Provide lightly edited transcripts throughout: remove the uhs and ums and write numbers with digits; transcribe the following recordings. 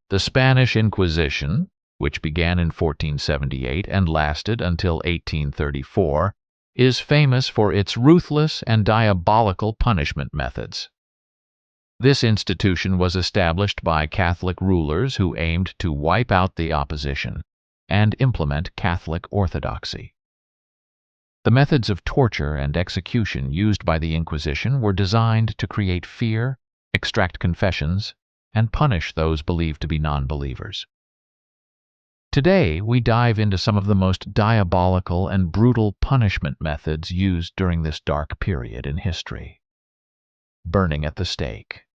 The Spanish Inquisition, which began in 1478 and lasted until 1834, is famous for its ruthless and diabolical punishment methods. This institution was established by Catholic rulers who aimed to wipe out the opposition and implement Catholic Orthodoxy. The methods of torture and execution used by the Inquisition were designed to create fear, extract confessions, and punish those believed to be non-believers. Today, we dive into some of the most diabolical and brutal punishment methods used during this dark period in history. Burning at the stake.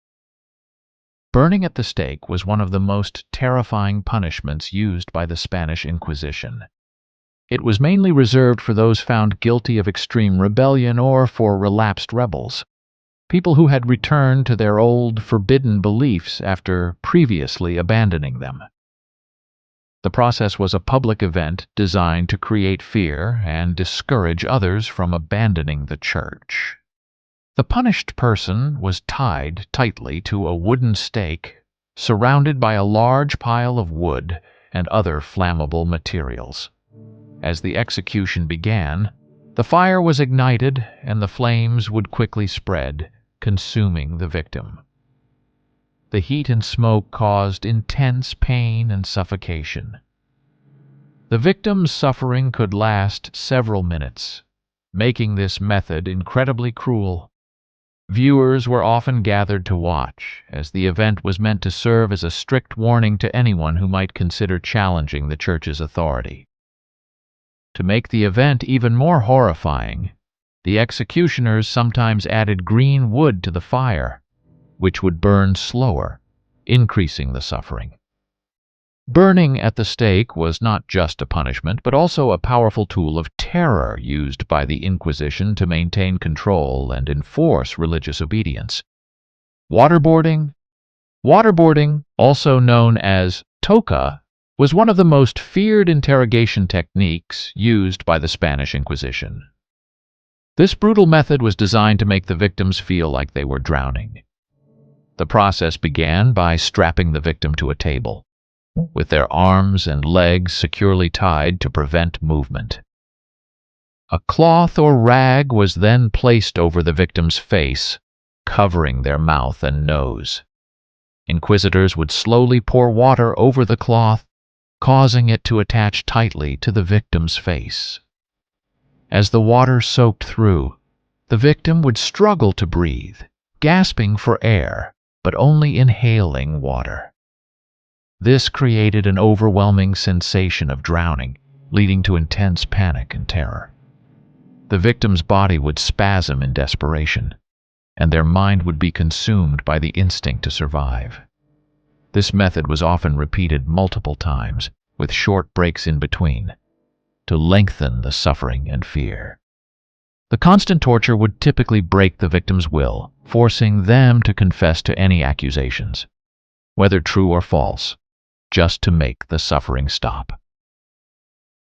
Burning at the stake was one of the most terrifying punishments used by the Spanish Inquisition. It was mainly reserved for those found guilty of extreme rebellion or for relapsed rebels, people who had returned to their old forbidden beliefs after previously abandoning them. The process was a public event designed to create fear and discourage others from abandoning the church. The punished person was tied tightly to a wooden stake, surrounded by a large pile of wood and other flammable materials. As the execution began, the fire was ignited and the flames would quickly spread, consuming the victim. The heat and smoke caused intense pain and suffocation. The victim's suffering could last several minutes, making this method incredibly cruel. Viewers were often gathered to watch, as the event was meant to serve as a strict warning to anyone who might consider challenging the church's authority. To make the event even more horrifying, the executioners sometimes added green wood to the fire, which would burn slower, increasing the suffering. Burning at the stake was not just a punishment, but also a powerful tool of terror used by the Inquisition to maintain control and enforce religious obedience. Waterboarding. Waterboarding, also known as toca, was one of the most feared interrogation techniques used by the Spanish Inquisition. This brutal method was designed to make the victims feel like they were drowning. The process began by strapping the victim to a table, with their arms and legs securely tied to prevent movement. A cloth or rag was then placed over the victim's face, covering their mouth and nose. Inquisitors would slowly pour water over the cloth, causing it to attach tightly to the victim's face. As the water soaked through, the victim would struggle to breathe, gasping for air, but only inhaling water. This created an overwhelming sensation of drowning, leading to intense panic and terror. The victim's body would spasm in desperation, and their mind would be consumed by the instinct to survive. This method was often repeated multiple times, with short breaks in between, to lengthen the suffering and fear. The constant torture would typically break the victim's will, forcing them to confess to any accusations, whether true or false, just to make the suffering stop.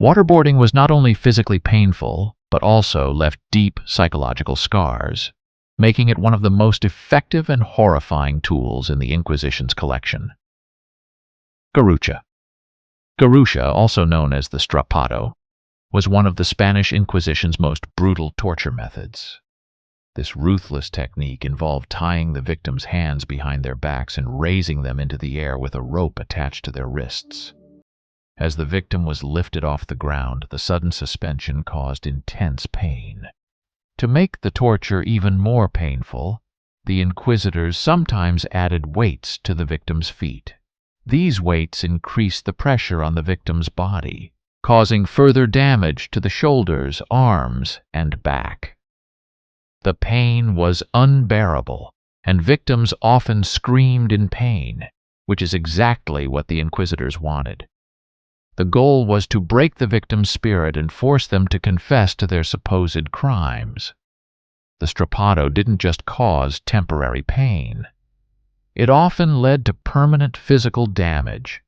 Waterboarding was not only physically painful, but also left deep psychological scars, making it one of the most effective and horrifying tools in the Inquisition's collection. Gucha Gucha, also known as the strapado, was one of the Spanish Inquisition's most brutal torture methods. This ruthless technique involved tying the victim's hands behind their backs and raising them into the air with a rope attached to their wrists. As the victim was lifted off the ground, the sudden suspension caused intense pain. To make the torture even more painful, the inquisitors sometimes added weights to the victim's feet. These weights increased the pressure on the victim's body, causing further damage to the shoulders, arms, and back. The pain was unbearable, and victims often screamed in pain, which is exactly what the inquisitors wanted. The goal was to break the victim's spirit and force them to confess to their supposed crimes. The strapado didn't just cause temporary pain. It often led to permanent physical damage.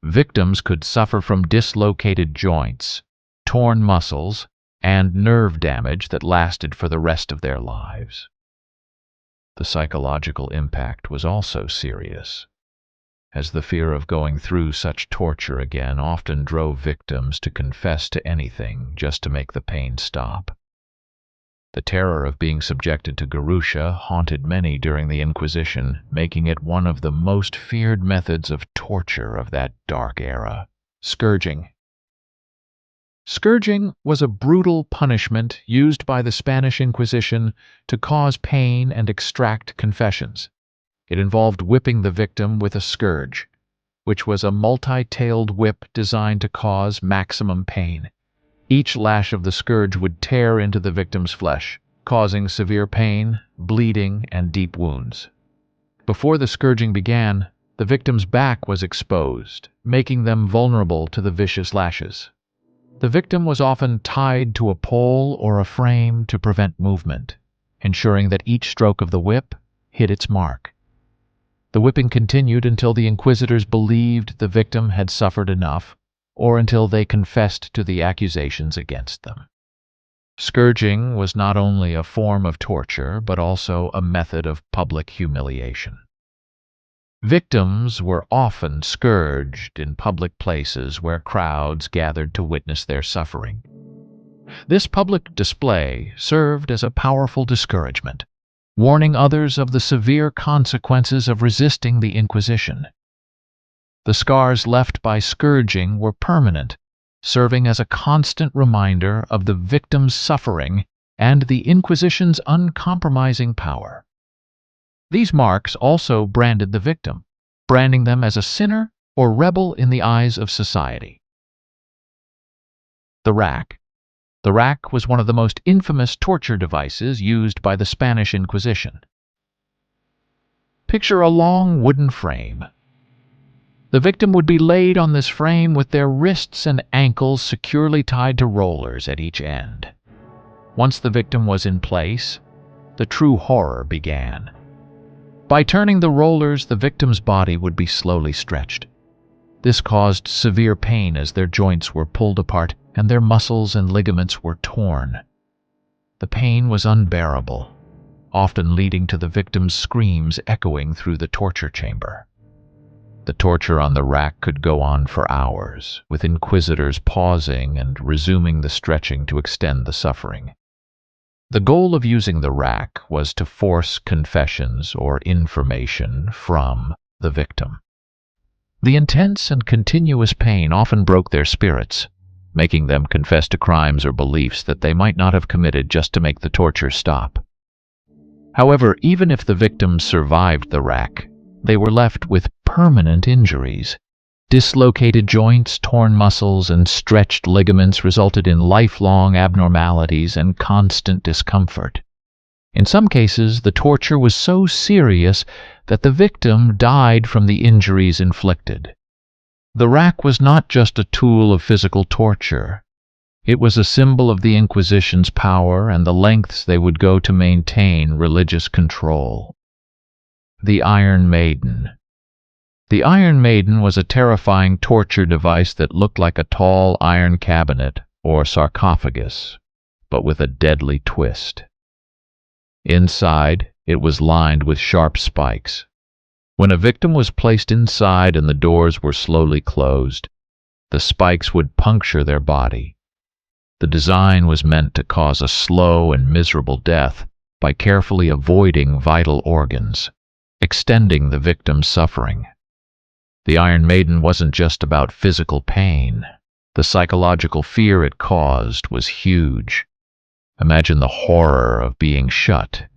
Victims could suffer from dislocated joints, torn muscles, and nerve damage that lasted for the rest of their lives. The psychological impact was also serious. as the fear of going through such torture again often drove victims to confess to anything just to make the pain stop. The terror of being subjected to garusha haunted many during the Inquisition, making it one of the most feared methods of torture of that dark era. Scourging. Scourging was a brutal punishment used by the Spanish Inquisition to cause pain and extract confessions. It involved whipping the victim with a scourge, which was a multi-tailed whip designed to cause maximum pain. Each lash of the scourge would tear into the victim's flesh, causing severe pain, bleeding, and deep wounds. Before the scourging began, the victim's back was exposed, making them vulnerable to the vicious lashes. The victim was often tied to a pole or a frame to prevent movement, ensuring that each stroke of the whip hit its mark. The whipping continued until the inquisitors believed the victim had suffered enough, or until they confessed to the accusations against them. Scourging was not only a form of torture, but also a method of public humiliation. Victims were often scourged in public places where crowds gathered to witness their suffering. This public display served as a powerful discouragement, warning others of the severe consequences of resisting the Inquisition. The scars left by scourging were permanent, serving as a constant reminder of the victim's suffering and the Inquisition's uncompromising power. These marks also branded the victim, branding them as a sinner or rebel in the eyes of society. The rack. The rack was one of the most infamous torture devices used by the Spanish Inquisition. Picture a long wooden frame. The victim would be laid on this frame with their wrists and ankles securely tied to rollers at each end. Once the victim was in place, the true horror began. By turning the rollers, the victim's body would be slowly stretched. This caused severe pain as their joints were pulled apart and their muscles and ligaments were torn. The pain was unbearable, often leading to the victim's screams echoing through the torture chamber. The torture on the rack could go on for hours, with inquisitors pausing and resuming the stretching to extend the suffering. The goal of using the rack was to force confessions or information from the victim. The intense and continuous pain often broke their spirits, making them confess to crimes or beliefs that they might not have committed just to make the torture stop. However, even if the victims survived the rack, they were left with permanent injuries. Dislocated joints, torn muscles, and stretched ligaments resulted in lifelong abnormalities and constant discomfort. In some cases, the torture was so serious that the victim died from the injuries inflicted. The rack was not just a tool of physical torture. It was a symbol of the Inquisition's power and the lengths they would go to maintain religious control. The Iron Maiden. The Iron Maiden was a terrifying torture device that looked like a tall iron cabinet or sarcophagus, but with a deadly twist. Inside, it was lined with sharp spikes. When a victim was placed inside and the doors were slowly closed, the spikes would puncture their body. The design was meant to cause a slow and miserable death by carefully avoiding vital organs, extending the victim's suffering. The Iron Maiden wasn't just about physical pain. The psychological fear it caused was huge. Imagine the horror of being shut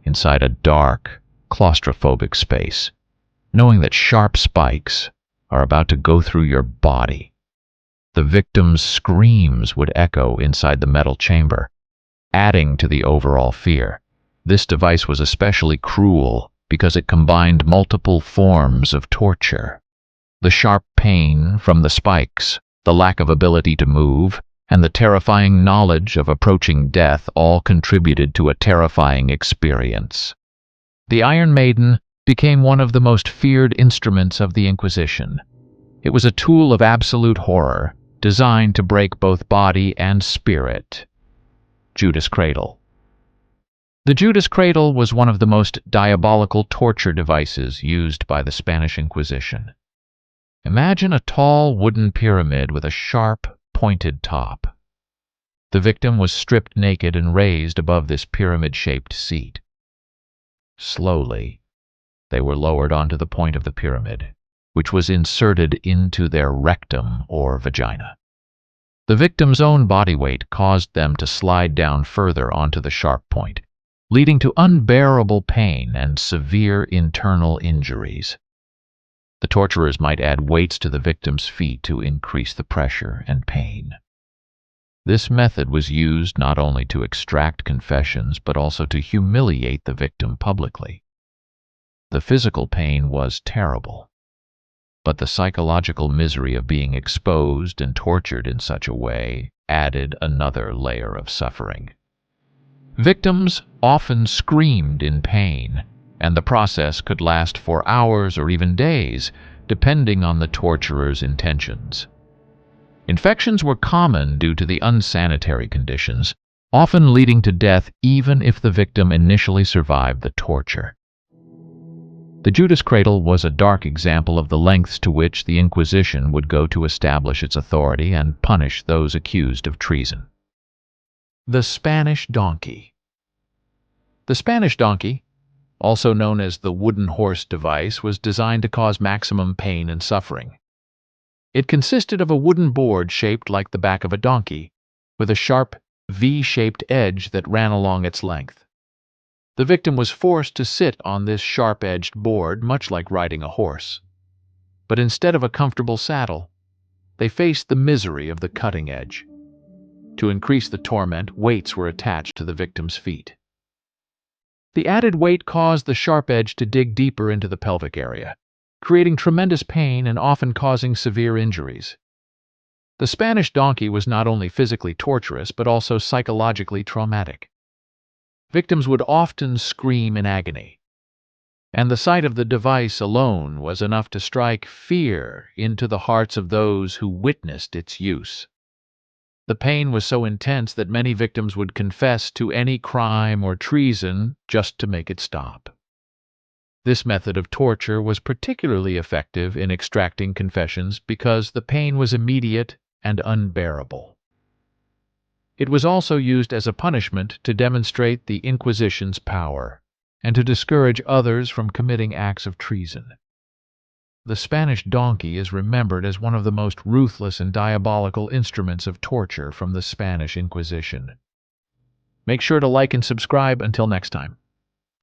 inside a dark, claustrophobic space, knowing that sharp spikes are about to go through your body. The victim's screams would echo inside the metal chamber, adding to the overall fear. This device was especially cruel because it combined multiple forms of torture. The sharp pain from the spikes, the lack of ability to move, and the terrifying knowledge of approaching death all contributed to a terrifying experience. The Iron Maiden became one of the most feared instruments of the Inquisition. It was a tool of absolute horror, designed to break both body and spirit. Judas Cradle. The Judas Cradle was one of the most diabolical torture devices used by the Spanish Inquisition. Imagine a tall wooden pyramid with a sharp, pointed top. The victim was stripped naked and raised above this pyramid-shaped seat. Slowly, they were lowered onto the point of the pyramid, which was inserted into their rectum or vagina. The victim's own body weight caused them to slide down further onto the sharp point, leading to unbearable pain and severe internal injuries. The torturers might add weights to the victim's feet to increase the pressure and pain. This method was used not only to extract confessions, but also to humiliate the victim publicly. The physical pain was terrible, but the psychological misery of being exposed and tortured in such a way added another layer of suffering. Victims often screamed in pain, and the process could last for hours or even days, depending on the torturer's intentions. Infections were common due to the unsanitary conditions, often leading to death even if the victim initially survived the torture. The Judas Cradle was a dark example of the lengths to which the Inquisition would go to establish its authority and punish those accused of treason. The Spanish Donkey. The Spanish donkey, also known as the wooden horse device, was designed to cause maximum pain and suffering. It consisted of a wooden board shaped like the back of a donkey, with a sharp V-shaped edge that ran along its length. The victim was forced to sit on this sharp-edged board, much like riding a horse. But instead of a comfortable saddle, they faced the misery of the cutting edge. To increase the torment, weights were attached to the victim's feet. The added weight caused the sharp edge to dig deeper into the pelvic area, creating tremendous pain and often causing severe injuries. The Spanish donkey was not only physically torturous, but also psychologically traumatic. Victims would often scream in agony, and the sight of the device alone was enough to strike fear into the hearts of those who witnessed its use. The pain was so intense that many victims would confess to any crime or treason just to make it stop. This method of torture was particularly effective in extracting confessions because the pain was immediate and unbearable. It was also used as a punishment to demonstrate the Inquisition's power and to discourage others from committing acts of treason. The Spanish donkey is remembered as one of the most ruthless and diabolical instruments of torture from the Spanish Inquisition. Make sure to like and subscribe. Until next time.